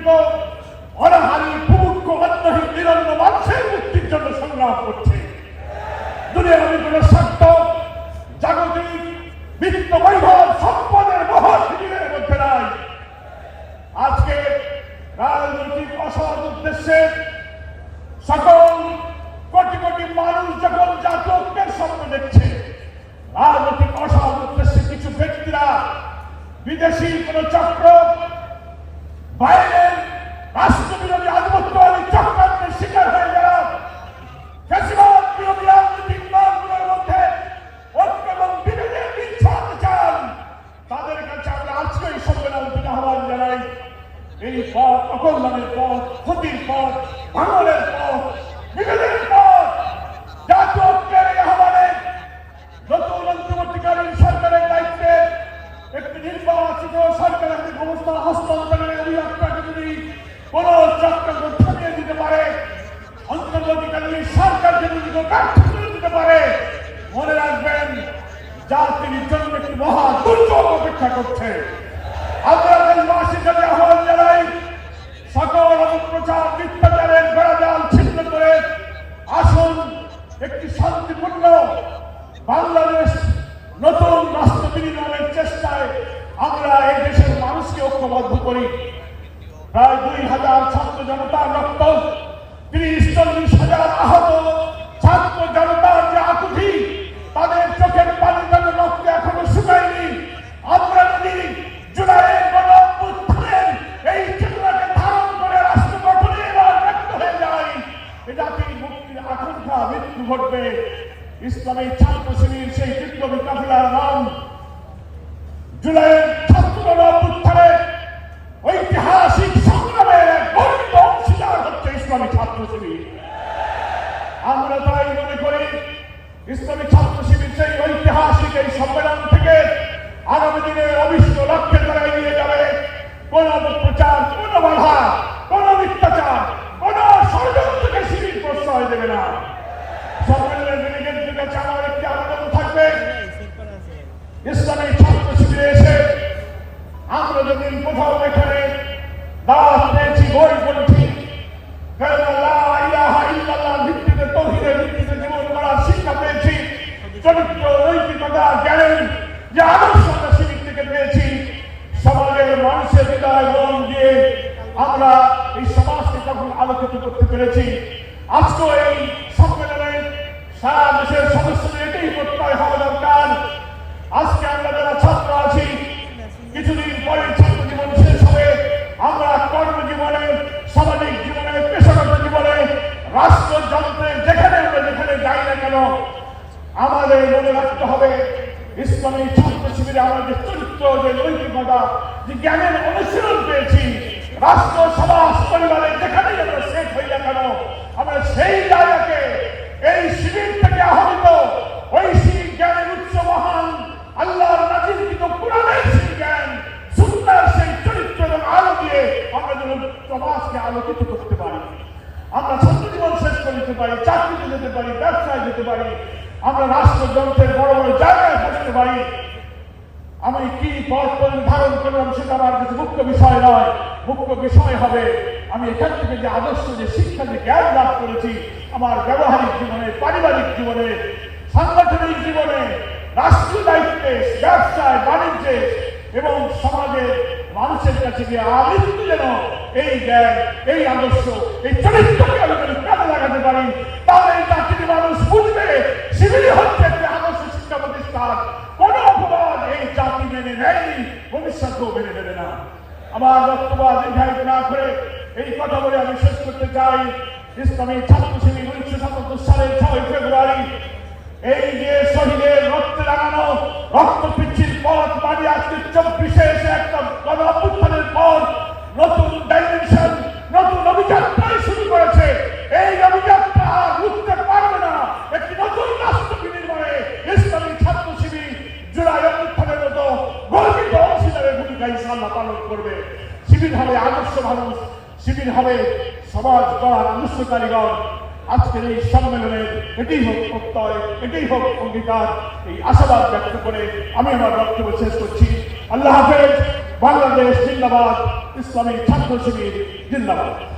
নিপীড়িত অনাহারী ভূমুক্ষ অন্নহীন নিরন্ন মানুষের মুক্তির জন্য সংগ্রাম করছে। দুনিয়ার বিভিন্ন স্বার্থ জাগতিক বিত্ত বৈভব সম্পদের মহাশিবিরের মধ্যে নাই। আজকে রাজনৈতিক অসৎ উদ্দেশ্যে সকল কোটি কোটি মানুষ যখন জাতীয়ত্বের স্বপ্ন দেখছে, রাজনৈতিক অসৎ উদ্দেশ্যে কিছু ব্যক্তিরা বিদেশি কোন চক্র বাইরের রাষ্ট্রবিরোধী আধিপত্যবাদী চক্রান্তের শিকার হয়ে যারা ফ্যাসিবাদ বিরোধী রাজনৈতিক দলগুলোর মধ্যে ঐক্য এবং বিভেদের বীজ ছড়াতে চান, তাদের কাছে আমরা আজকে এই সম্মেলন থেকে আহ্বান জানাই। এই পথ অকল্যাণের পথ, ক্ষতির পথ, ভাঙনের পথ, বিভেদের পথ। জাতীয় ঐক্যের এই আহ্বানে নতুন অন্তর্বর্তীকালীন সরকারের দায়িত্বে একটি নির্বাচিত সরকারের ব্যবস্থা হস্তান্তরের অভিযাত্রাকে যদি কোন চক্রান্ত থামিয়ে দিতে পারে, অন্তর্বর্তীকালীন সরকারকে যদি ব্যর্থ করে দিতে পারে, মনে রাখবেন জাতির জন্য একটি মহা দুর্যোগ অপেক্ষা করছে। আমরা দেশবাসীর কাছে আহ্বান জানাই, সকল অপপ্রচার মিথ্যাচারের বেড়াজাল ছিন্ন করে আসুন একটি শান্তিপূর্ণ বাংলাদেশ নতুন রাষ্ট্র বিনির্মাণের চেষ্টায় আমরা এই দেশের মানুষকে ঐক্যবদ্ধ করি। প্রায় 2000 ছাত্র জনতার রক্ত, 30-40 হাজার আহত ছাত্র জনতার যে আকুতি, তাদের চোখের পানি যেন রক্ত এখনো শুকায়নি। আমরা যদি জুলাইয়ের গণঅভ্যুত্থানের এই চেতনাকে ধারণ করে রাষ্ট্র গঠনে এবার ব্যক্ত হয়ে যায়, এ জাতির মুক্তির আকাঙ্ক্ষা মৃত্যু ঘটবে। ইসলামী ছাত্র শিবির সেই বিপ্লবী কাফেলার নাম। জুলাইয়ের ছাত্র গণঅভ্যুত্থানে ঐতিহাসিক সংগ্রামের এক গর্বিত অংশীদার হচ্ছে ইসলামী ছাত্র শিবির। আমরা তাই মনে করি ইসলামী ছাত্র শিবির সেই ঐতিহাসিক এই সম্মেলন থেকে আগামী দিনে অভিষ্ট লক্ষ্যে তারা এগিয়ে যাবে। কোন অপপ্রচার, কোন বাধা, কোন মিথ্যাচার, কোন ষড়যন্ত্রকে শিবির প্রশ্রয় দেবে না। সম্মেলনের ডেলিগেটদের কাছে আমার একটি আবেদন থাকবে, ইসলামী ছাত্র শিবিরে এসে আমরা যদি কোথাও এখানে দাওয়াত পেয়েছি, বই পড়েছি, ভিত্তিতে তৌহিদের ভিত্তিতে জীবন করার শিক্ষা পেয়েছি, চরিত্র নৈতিকতা জ্ঞানের যে আদর্শ আমরা শিবির থেকে পেয়েছি, সমাজের মানুষের হৃদয় মন দিয়ে আমরা এই সমাজকে তখন আলোকিত করতে পেরেছি। আজকে এই সম্মেলনে সারা দেশের সদস্যদের এটাই প্রত্যয় হওয়া দরকার। আজকে আমরা যারা ছাত্র আছি, কিছুদিন পরে ছাত্র জীবন শেষ হবে, আমরা কর্মজীবনে, সামাজিক জীবনে, পেশাগত জীবনে, রাষ্ট্রযন্ত্রে যেখানে যাই না কেন, আমাদের মনে রাখতে হবে ইসলামী ছাত্র শিবিরে আমাদের চরিত্র, যে নৈতিকতা, যে জ্ঞানের অনুশীলন পেয়েছি, রাষ্ট্র সমাজ পরিবারে যেখানেই আমরা শেখ হই না কেন, আমরা সেই জায়গাকে এই শিবির থেকে আহরিত ওই শিবির জ্ঞানের উচ্চ মহান আল্লাহর নাজিলকৃত কোরআনের সেই জ্ঞান, সুন্নাহর সেই চরিত্র এবং আলো দিয়ে আমরা যেন সমাজকে আলোকিত করতে পারি। আমরা ছাত্র জীবন শেষ করে দিতে পারি, চাকরিতে যেতে পারি, ব্যবসায় যেতে পারি, আমরা রাষ্ট্রযন্ত্রের বড় বড় জায়গায় বসতে পারি। আমি কি পথ ধারণ করলাম সেটা আমার কাছে মুখ্য বিষয় নয়। মুখ্য বিষয় হবে আমি এখান থেকে যে আদর্শ, যে শিক্ষা, যে জ্ঞান লাভ করেছি, আমার ব্যবহারিক জীবনে, পারিবারিক জীবনে, সাংগঠনিক জীবনে, রাষ্ট্রীয় দায়িত্বে, ব্যবসায়, বাণিজ্যে এবং সমাজের মানুষের কাছে গিয়ে আমৃত্যু যেন এই জ্ঞান, এই আদর্শ, এই চরিত্রকে আমি যদি কাজে লাগাতে পারি, তাহলে এই জাতির মানুষ বুঝবে শিবিরই হচ্ছে একটি আদর্শ শিক্ষা প্রতিষ্ঠান। কোন অপবাদ এই জাতি মেনে নেয়নি, ভবিষ্যতেও মেনে নেবে না। আমার বক্তব্য দীর্ঘায়িত না করে এই কথা বলে আমি শেষ করতে চাই। ইসলামী ছাত্র শিবির 1977 সালের 6 ফেব্রুয়ারি এই যে শহীদের রক্তে লাগানো রক্ত পিচ্ছির পথ বাড়ি আজকে 24-এ এসে একটা গণঅভ্যুত্থানের পর নতুন ডাইমেনশন, নতুন অভিযাত্রায় শুরু করেছে। এই অভিযাত্রা আর রুখতে পারবে না। একটি নতুন রাষ্ট্র বিনির্মাণে ইসলামী ছাত্র শিবির জুলাই অভ্যুত্থানের মতো গর্বিত অংশীদারের ভূমিকা ইনশাআল্লাহ পালন করবে। শিবির হবে আদর্শ মানুষ, শিবির হবে সমাজ গড়ার আদর্শ কারিগর। আজকের এই সম্মেলনের এটাই হোক প্রত্যয়, এটাই হোক অঙ্গীকার। এই আশাবাদ ব্যক্ত করে আমি আমার বক্তব্য শেষ করছি। আল্লাহ হাফেজ। বাংলাদেশ জিন্দাবাদ, ইসলামী ছাত্র শিবির জিন্দাবাদ।